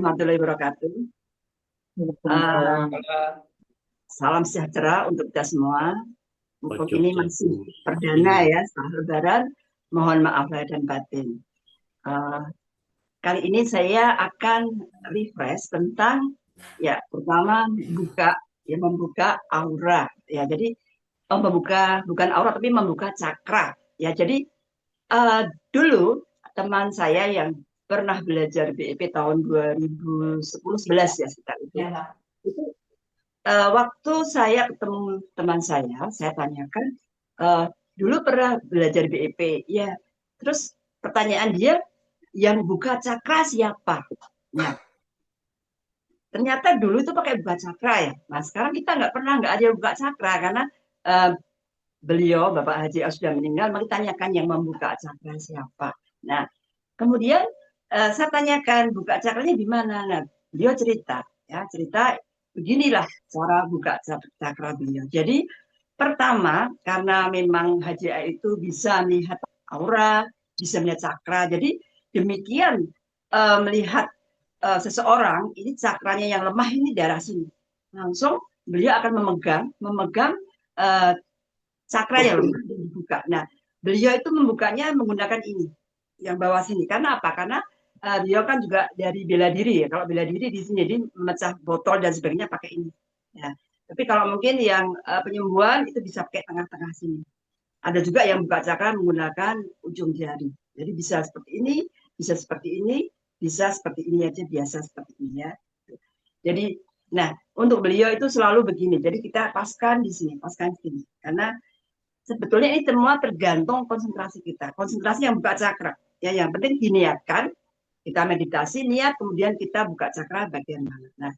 warahmatullahi wabarakatuh. Waalaikumsalam. Uh, Salam sejahtera untuk kita semua. Mumpung Ojo, ini ojo. masih perdana ya setelah Lebaran, mohon maaf lahir dan batin. Uh, Kali ini saya akan refresh tentang ya pertama membuka aura ya. Jadi membuka bukan aura tapi membuka cakra ya. Jadi uh, dulu teman saya yang pernah belajar BEP tahun 2010-11 ya sekitar itu waktu saya ketemu teman saya tanyakan, eh, dulu pernah belajar BEP, ya. Terus pertanyaan dia, yang buka cakra siapa? Nah, ternyata dulu itu pakai buka cakra ya. Nah, sekarang kita nggak ada yang buka cakra karena eh, beliau, Bapak Haji Aus sudah meninggal, maka tanyakan yang membuka cakra siapa. Nah, kemudian saya tanyakan buka cakranya di mana. Nah, beliau cerita, ya cerita beginilah cara buka cakra beliau. Jadi pertama karena memang HJA itu bisa melihat aura, bisa melihat cakra. Jadi demikian melihat seseorang ini cakranya yang lemah ini darah sini. Langsung beliau akan memegang uh, cakra yang lemah dan dibuka. Nah, beliau itu membukanya menggunakan ini yang bawah sini. Karena apa? Karena beliau kan juga dari bela diri ya. Kalau bela diri di sini jadi memecah botol dan sebagainya pakai ini. Ya. Tapi kalau mungkin yang penyembuhan itu bisa pakai tengah-tengah sini. Ada juga yang buka cakra menggunakan ujung jari. Jadi bisa seperti ini, bisa seperti ini, bisa seperti ini aja biasa seperti ini ya. Jadi, nah untuk beliau itu selalu begini. Jadi kita paskan di sini, paskan di sini. Karena sebetulnya ini semua tergantung konsentrasi kita. Konsentrasi yang buka cakra. Ya, yang penting diniatkan, kita meditasi, niat, kemudian kita buka cakra bagian mana. Nah,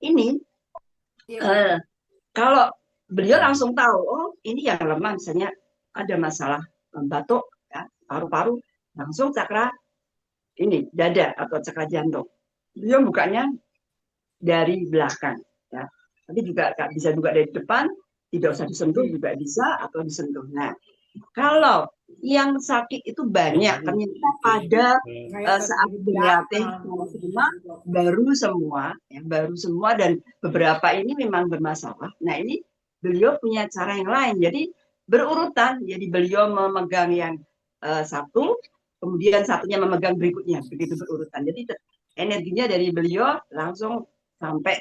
ini eh, kalau beliau langsung tahu, oh ini yang lemah, misalnya ada masalah batuk, ya, paru-paru, langsung cakra ini dada atau cakra jantung. Beliau bukanya dari belakang, ya. Tapi juga bisa juga dari depan, tidak usah disentuh juga bisa atau disentuh. Nah, kalau yang sakit itu banyak, ternyata pada saat berlatih semua baru semua, ya, baru semua dan beberapa ini memang bermasalah. Nah ini beliau punya cara yang lain, jadi berurutan. Jadi beliau memegang yang satu, kemudian satunya memegang berikutnya, begitu berurutan. Jadi energinya dari beliau langsung sampai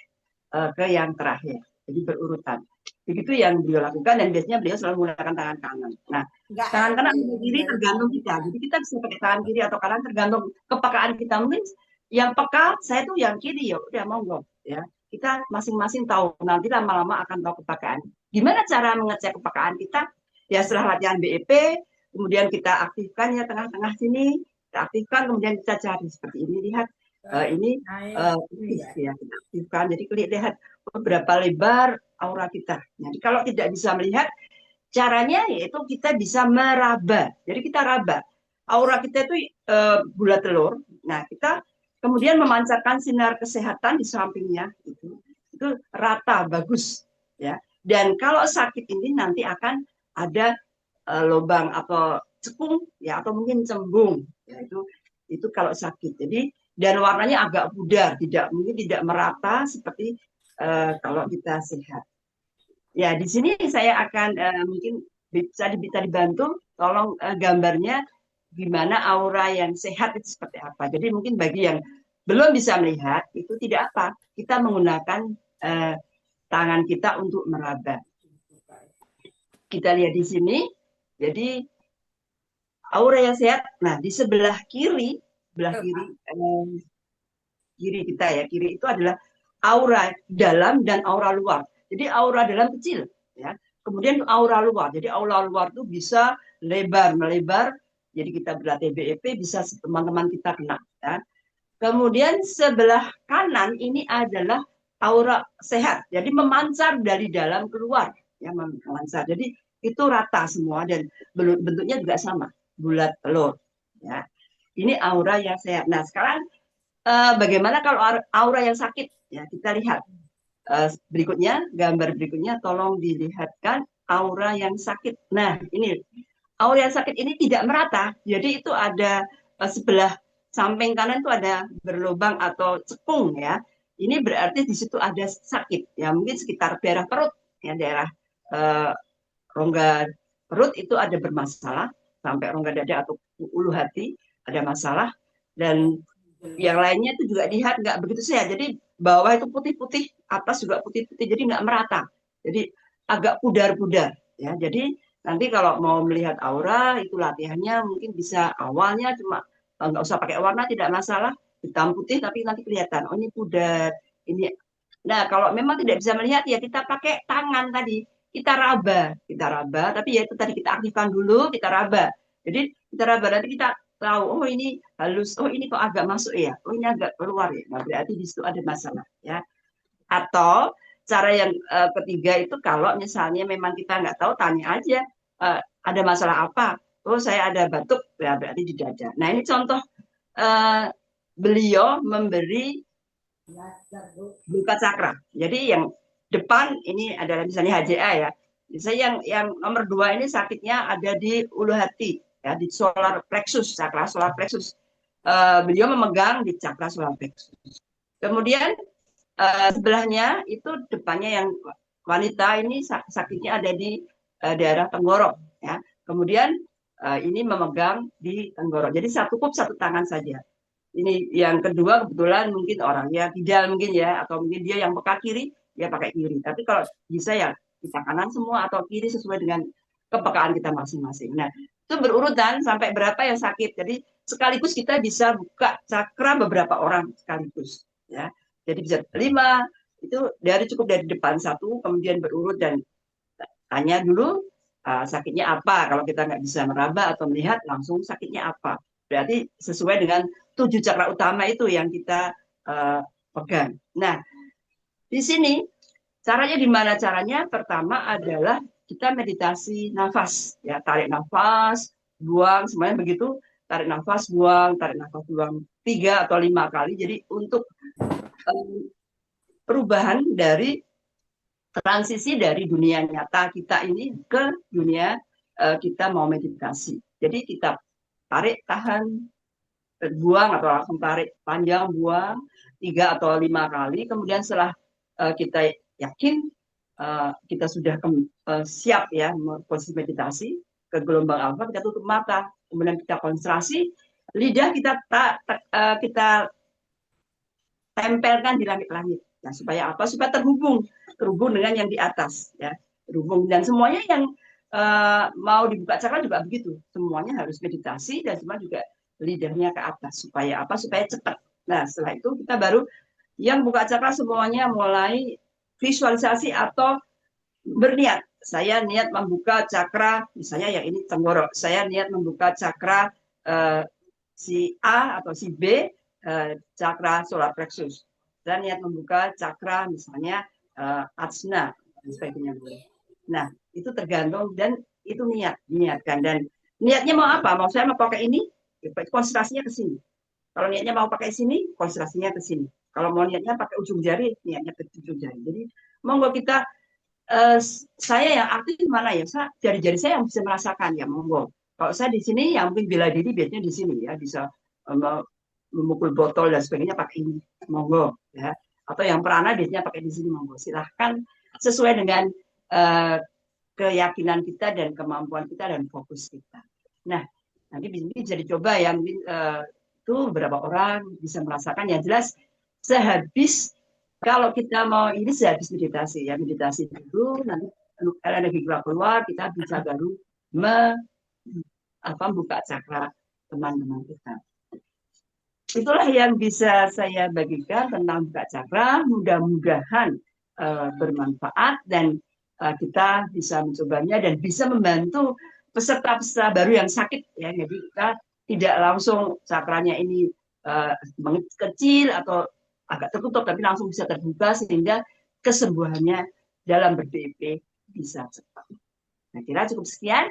ke yang terakhir. Jadi berurutan. Begitu yang beliau lakukan dan biasanya beliau selalu menggunakan tangan kanan. Nah, tangan kanan atau kiri tergantung kita. Jadi kita bisa pakai tangan kiri atau kanan tergantung kepekaan kita. Mungkin yang peka saya tuh yang kiri ya udah monggo ya. Kita masing-masing tahu nanti lama-lama akan tahu kepekaan. Gimana cara mengecek kepekaan kita? Ya setelah latihan BEP, kemudian kita aktifkan ya tengah-tengah sini, kita aktifkan kemudian kita cari seperti ini lihat ini ya kita aktifkan. Jadi lihat berapa lebar aura kita. Jadi kalau tidak bisa melihat, caranya yaitu kita bisa meraba. Jadi kita raba. Aura kita itu bulat telur. Nah, kita kemudian memancarkan sinar kesehatan di sampingnya itu rata bagus ya. Dan kalau sakit ini nanti akan ada lubang atau cekung ya atau mungkin cembung ya itu kalau sakit. Jadi dan warnanya agak pudar, mungkin tidak merata seperti kalau kita sehat. Ya, di sini saya akan mungkin bisa dibantu, tolong gambarnya gimana aura yang sehat itu seperti apa. Jadi mungkin bagi yang belum bisa melihat itu tidak apa, kita menggunakan eh, tangan kita untuk meraba. Kita lihat di sini, jadi aura yang sehat. Nah, di sebelah kiri kita ya, kiri itu adalah aura dalam dan aura luar. Jadi aura dalam kecil ya. Kemudian aura luar. Jadi aura luar itu bisa lebar melebar. Jadi kita berlatih BEP bisa teman-teman kita kena ya. Kemudian sebelah kanan ini adalah aura sehat. Jadi memancar dari dalam keluar ya memancar. Jadi itu rata semua dan bentuknya juga sama, bulat telur ya. Ini aura yang sehat. Nah, sekarang bagaimana kalau aura yang sakit? Ya, kita lihat berikutnya, gambar berikutnya, tolong dilihatkan aura yang sakit. Nah, ini aura yang sakit ini tidak merata, jadi itu ada sebelah samping kanan itu ada berlubang atau cekung ya. Ini berarti di situ ada sakit ya, mungkin sekitar daerah perut ya, daerah eh, rongga perut itu ada bermasalah sampai rongga dada atau ulu hati ada masalah, dan yang lainnya itu juga lihat nggak begitu sehat. Jadi bawah itu putih-putih, atas juga putih-putih, jadi nggak merata. Jadi agak pudar-pudar ya. Jadi nanti kalau mau melihat aura itu latihannya mungkin bisa awalnya cuma nggak usah pakai warna, tidak masalah, hitam putih, tapi nanti kelihatan oh ini pudar ini. Nah kalau memang tidak bisa melihat ya kita pakai tangan tadi, kita raba, tapi ya itu tadi kita aktifkan dulu, kita raba. Jadi kita raba nanti kita tahu oh ini halus, oh ini kok agak masuk ya, oh ini agak keluar ya, nah berarti di situ ada masalah ya. Atau cara yang ketiga itu kalau misalnya memang kita nggak tahu, tanya aja ada masalah apa, oh saya ada batuk ya berarti di dada. Nah ini contoh uh, beliau memberi buka cakra. Jadi yang depan ini adalah misalnya HJA ya. Misalnya yang nomor 2 ini sakitnya ada di ulu hati ya, di solar plexus, cakra solar plexus. Beliau memegang di cakra solar plexus. Kemudian sebelahnya itu depannya yang wanita ini sakitnya ada di daerah tenggorok ya. Kemudian ini memegang di tenggorok. Jadi cukup satu tangan saja. Ini yang kedua kebetulan mungkin orangnya kidal mungkin ya, atau mungkin dia yang peka kiri, dia pakai kiri. Tapi kalau bisa ya kita kanan semua atau kiri sesuai dengan kepekaan kita masing-masing. Nah, itu berurutan sampai berapa yang sakit. Jadi sekaligus kita bisa buka cakra beberapa orang sekaligus. Ya, jadi bisa 5, itu cukup dari depan satu, kemudian berurut dan tanya dulu sakitnya apa. Kalau kita nggak bisa meraba atau melihat langsung sakitnya apa. Berarti sesuai dengan 7 cakra utama itu yang kita pegang. Nah, di sini caranya di mana caranya? Pertama adalah kita meditasi nafas, ya tarik nafas, buang, semuanya begitu. Tarik nafas, buang, tarik nafas, buang 3 atau 5 kali. Jadi untuk perubahan dari transisi dari dunia nyata kita ini ke dunia kita mau meditasi. Jadi kita tarik, tahan, buang atau langsung tarik panjang, buang 3 atau 5 kali. Kemudian setelah kita yakin kita sudah siap ya posisi meditasi ke gelombang alfa, kita tutup mata, kemudian kita konsentrasi, lidah kita tempelkan di langit-langit. Nah, supaya apa? Supaya terhubung dengan yang di atas ya, terhubung. Dan semuanya yang mau dibuka cakra juga begitu, semuanya harus meditasi dan semua juga lidahnya ke atas. Supaya apa? Supaya cepat. Nah setelah itu kita baru yang buka cakra semuanya mulai visualisasi atau berniat. Saya niat membuka cakra, misalnya yang ini tenggorok. Saya niat membuka cakra si A atau si B, cakra solar plexus. Dan niat membuka cakra misalnya ajna dan sebagainya. Nah, itu tergantung dan itu niatkan. Dan niatnya mau apa? Mau saya mau pakai ini, konsentrasinya ke sini. Kalau niatnya mau pakai sini, konsentrasinya ke sini. Kalau mau niatnya pakai ujung jari, niatnya ke ujung jari. Jadi monggo kita saya yang aktif mana ya? Jari-jari saya yang bisa merasakan ya monggo. Kalau saya di sini ya mungkin bela diri biasanya di sini ya, bisa memukul botol dan sebagainya pakai ini monggo ya. Atau yang perana biasanya pakai di sini monggo. Silahkan sesuai dengan keyakinan kita dan kemampuan kita dan fokus kita. Nah, nanti bisa dicoba ya, mungkin itu beberapa orang bisa merasakan. Yang jelas sehabis kalau kita mau ini sehabis meditasi ya, meditasi dulu, nanti energi keluar, kita bisa baru buka cakra teman-teman kita. Itulah yang bisa saya bagikan tentang buka cakra. Mudah-mudahan bermanfaat dan kita bisa mencobanya dan bisa membantu peserta-peserta baru yang sakit ya. Jadi kita tidak langsung cakranya ini kecil atau agak tertutup, tapi langsung bisa terbuka sehingga kesembuhannya dalam ber-DP bisa cepat. Nah, kira cukup sekian.